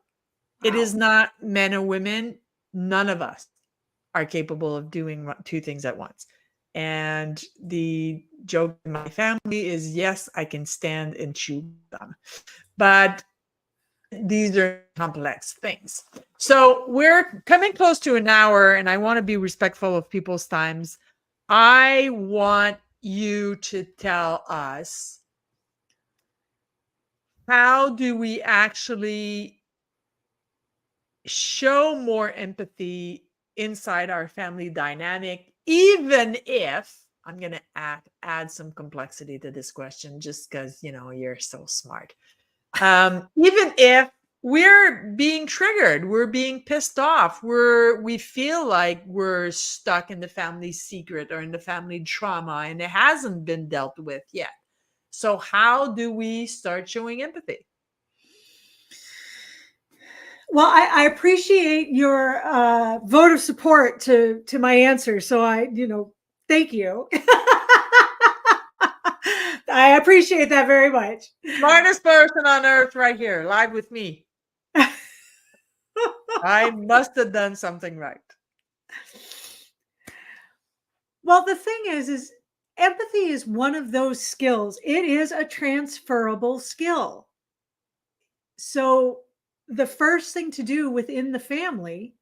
it is Wow. not men or women. None of us are capable of doing two things at once. And the joke in my family is yes, I can stand and chew them. But these are complex things. So we're coming close to an hour, and I want to be respectful of people's times. I want you to tell us, how do we actually show more empathy inside our family dynamic, even if I'm going to add some complexity to this question just because, you're so smart. Even if we're being triggered, we're being pissed off, we feel like we're stuck in the family secret or in the family trauma and it hasn't been dealt with yet. So how do we start showing empathy? Well, I appreciate your vote of support to my answer. So thank you. I appreciate that very much. Smartest person on earth right here, live with me. I must have done something right. Well, the thing is empathy is one of those skills. It is a transferable skill. So the first thing to do within the family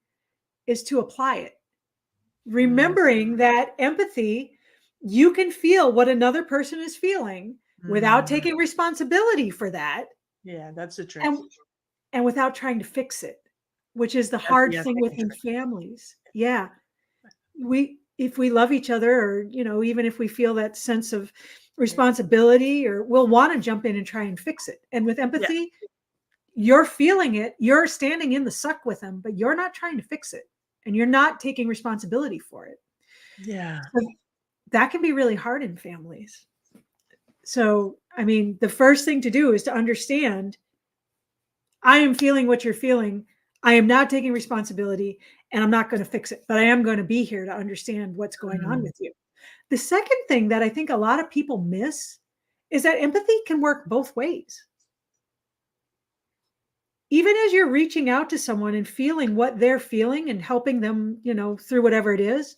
is to apply it. Mm, Remembering that empathy, you can feel what another person is feeling without mm. taking responsibility for that, Yeah, that's the trick. and and without trying to fix it, which is the That's hard the thing ethical within trick. families. Yeah. We if we love each other, or even if we feel that sense of responsibility, or we'll want to jump in and try and fix it. And with Yeah, empathy, you're feeling it, you're standing in the suck with them, but you're not trying to fix it, and you're not taking responsibility for it. yeah. So that can be really hard in families. So, I mean, the first thing to do is to understand, I am feeling what you're feeling. I am not taking responsibility, and I'm not going to fix it, but I am going to be here to understand what's going on Mm, with you. The second thing that I think a lot of people miss is that empathy can work both ways. Even as you're reaching out to someone and feeling what they're feeling and helping them, through whatever it is,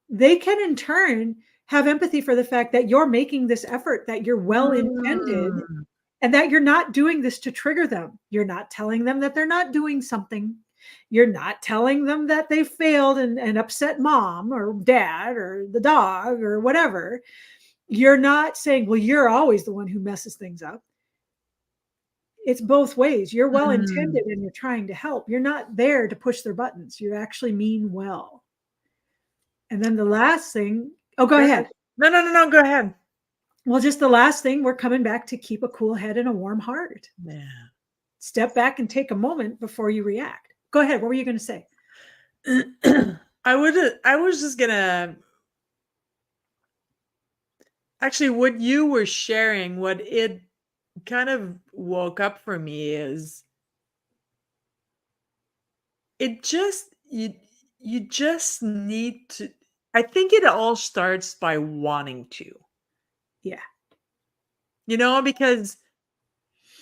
they can in turn have empathy for the fact that you're making this effort, that you're well intended, mm, and that you're not doing this to trigger them. You're not telling them that they're not doing something. You're not telling them that they failed and upset mom or dad or the dog or whatever. You're not saying, well, you're always the one who messes things up. It's both ways. You're well mm. intended and you're trying to help. You're not there to push their buttons. You actually mean well. And then the last thing, oh, go Go ahead. ahead. No, no, no, no. Go ahead. Well, just the last thing, we're coming back to keep a cool head and a warm heart. Yeah. Step back and take a moment before you react. Go ahead. What were you going to say? I was just gonna actually, what you were sharing, what it kind of woke up for me is, it just you just need to, I think it all starts by wanting to. Yeah. Because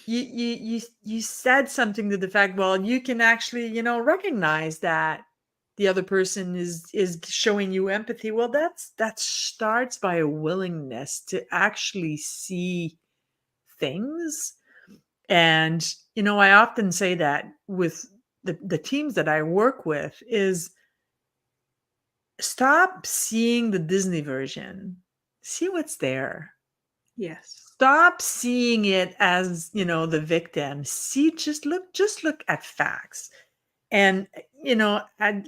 you said something to the fact, well, you can actually, recognize that the other person is showing you empathy. Well, that starts by a willingness to actually see things. And I often say that with the teams that I work with is, stop seeing the Disney version, see what's there. Yes. stop seeing it as, the victim. See, just look at facts. And,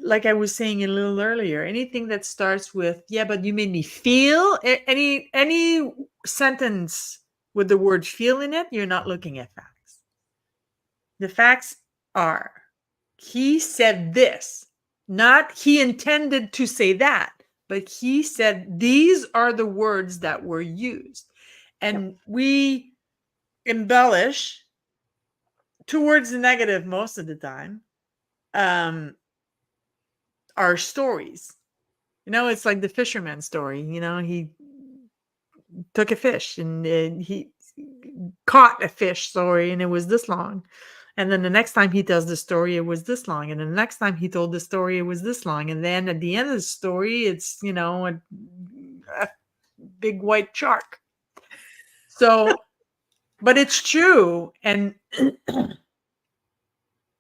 like I was saying a little earlier, anything that starts with, yeah, but you made me feel, any sentence with the word feel in it, you're not looking at facts. The facts are, he said this, not he intended to say that, but he said these are the words that were used. Yep. And we embellish towards the negative most of the time, um, our stories. It's like the fisherman story. He took a fish and he caught a fish, sorry, and it was this long. And then the next time he tells the story, it was this long. And the next time he told the story, it was this long. And then at the end of the story, it's, a big white shark. So, but it's true. And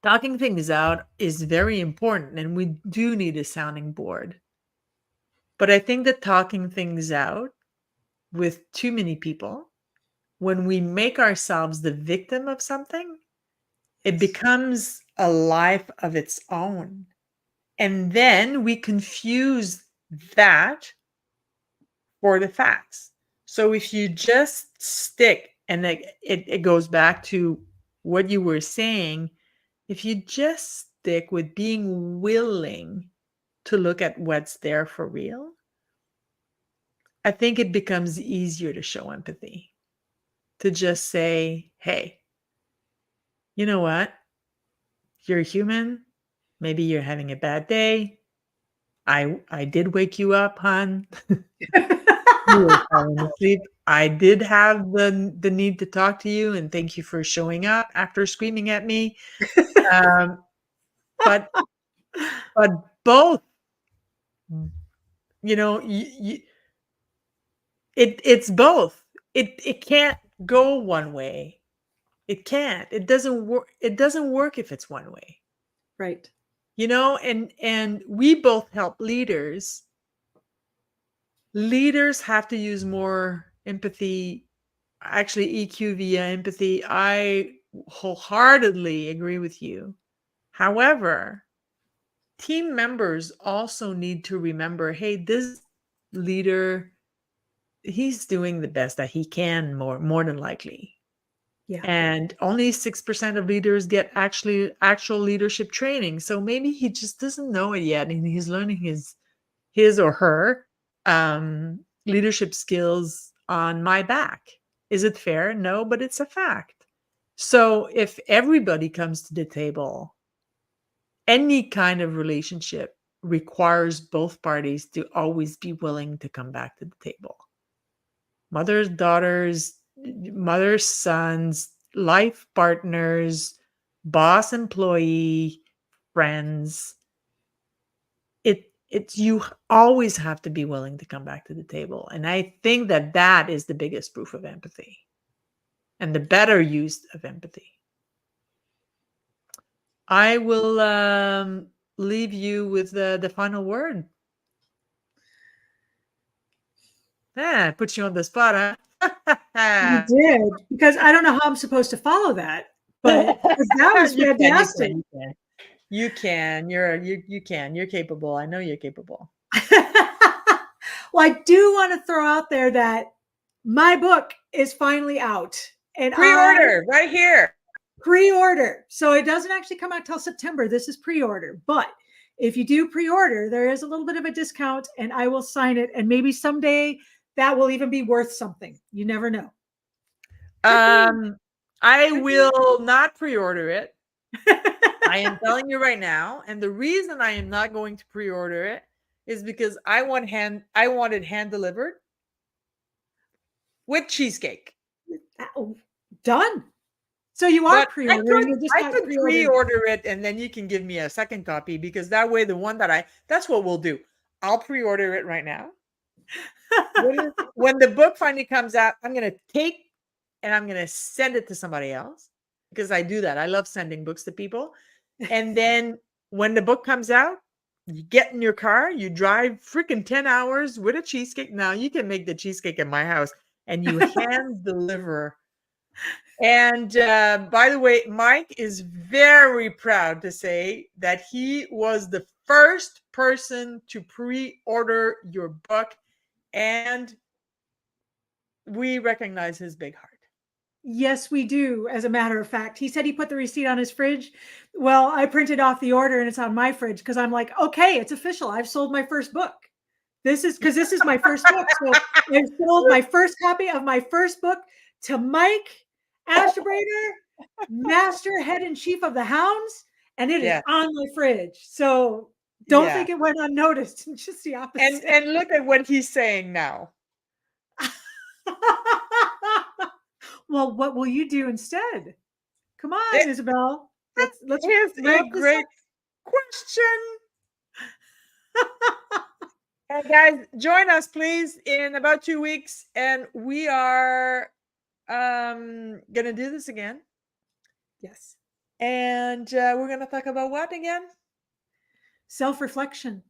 talking things out is very important. And we do need a sounding board. But I think that talking things out with too many people, when we make ourselves the victim of something, it Yes. becomes a life of its own. And then we confuse that for the facts. So if you just stick, and it goes back to what you were saying, if you just stick with being willing to look at what's there for real, I think it becomes easier to show empathy, to just say, hey, you know what? You're human. Maybe you're having a bad day. I did wake you up, hon. You were falling asleep. I did have the need to talk to you, and thank you for showing up after screaming at me. Um, but but both, it's both. It can't go one way. It can't. It doesn't work. It doesn't work if it's one way. Right. And we both help leaders. Leaders have to use more empathy, actually EQ via empathy. I wholeheartedly agree with you. However, team members also need to remember, hey, this leader, he's doing the best that he can, more than likely. Yeah. And only 6% of leaders get actual leadership training. So maybe he just doesn't know it yet, and he's learning his or her leadership skills on my back. Is it fair? No, but it's a fact. So if everybody comes to the table, any kind of relationship requires both parties to always be willing to come back to the table. Mothers, daughters, mothers, sons, life partners, boss, employee, friends. It's you always have to be willing to come back to the table. And I think that that is the biggest proof of empathy and the better use of empathy. I will leave you with the final word. Ah, put you on the spot, You huh? did, because I don't know how I'm supposed to follow that, but 'cause that was You can, you can, fantastic. you can. You can. You can. You're capable. I know you're capable. Well, I do want to throw out there that my book is finally out, and I Pre-order right here. pre-order. So it doesn't actually come out till September. This is pre-order, but if you do pre-order, there is a little bit of a discount, and I will sign it, and maybe someday that will even be worth something. You never know. Could be. Um, I Could be. will not pre-order it. I am telling you right now, and the reason I am not going to pre-order it is because I wanted hand delivered with cheesecake. Oh, done. So you are But pre-ordering. You're just I not could pre-ordering. pre-order it, and then you can give me a second copy, because that way the one that's what we'll do. I'll pre-order it right now. When the book finally comes out, I'm gonna take and I'm gonna send it to somebody else, because I do that. I love sending books to people. And then when the book comes out, you get in your car, you drive freaking 10 hours with a cheesecake. Now you can make the cheesecake in my house, and you hand deliver. And by the way, Mike is very proud to say that he was the first person to pre-order your book, and we recognize his big heart. Yes, we do. As a matter of fact, he said he put the receipt on his fridge. Well, I printed off the order and it's on my fridge because I'm like, okay, it's official. I've sold my first book. This is my first book. So I've sold my first copy of my first book to Mike Ashbrader, Master Head and Chief of the Hounds, and it is Yeah. on my fridge. So don't Yeah. think it went unnoticed. Just the opposite. And look at what he's saying now. Well, what will you do instead? Come Eh, on, Isabel. Let's Here's wrap a this great question. Guys, join us please in about 2 weeks, and we are gonna do this again. Yes. And we're gonna talk about what again? Self-reflection.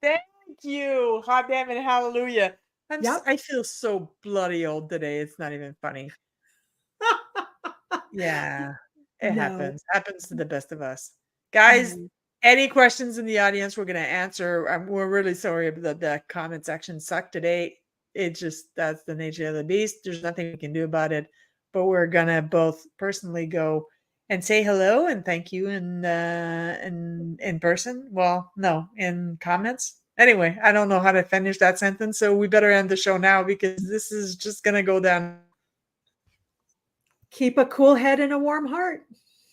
Thank you. Hot damn and hallelujah. Yep. I feel so bloody old today. It's not even funny. Yeah, it No, happens to the best of us. Guys, no. any questions in the audience, we're gonna answer. We're really sorry that the comment section sucked today. It just, that's the nature of the beast. There's nothing we can do about it. But we're gonna both personally go and say hello and thank you in person. Well, no, in comments. Anyway, I don't know how to finish that sentence, so we better end the show now because this is just gonna go down. Keep a cool head and a warm heart.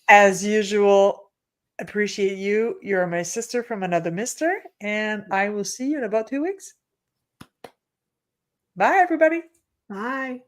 As usual, appreciate you. You're my sister from another mister, and I will see you in about 2 weeks. Bye, everybody. Bye.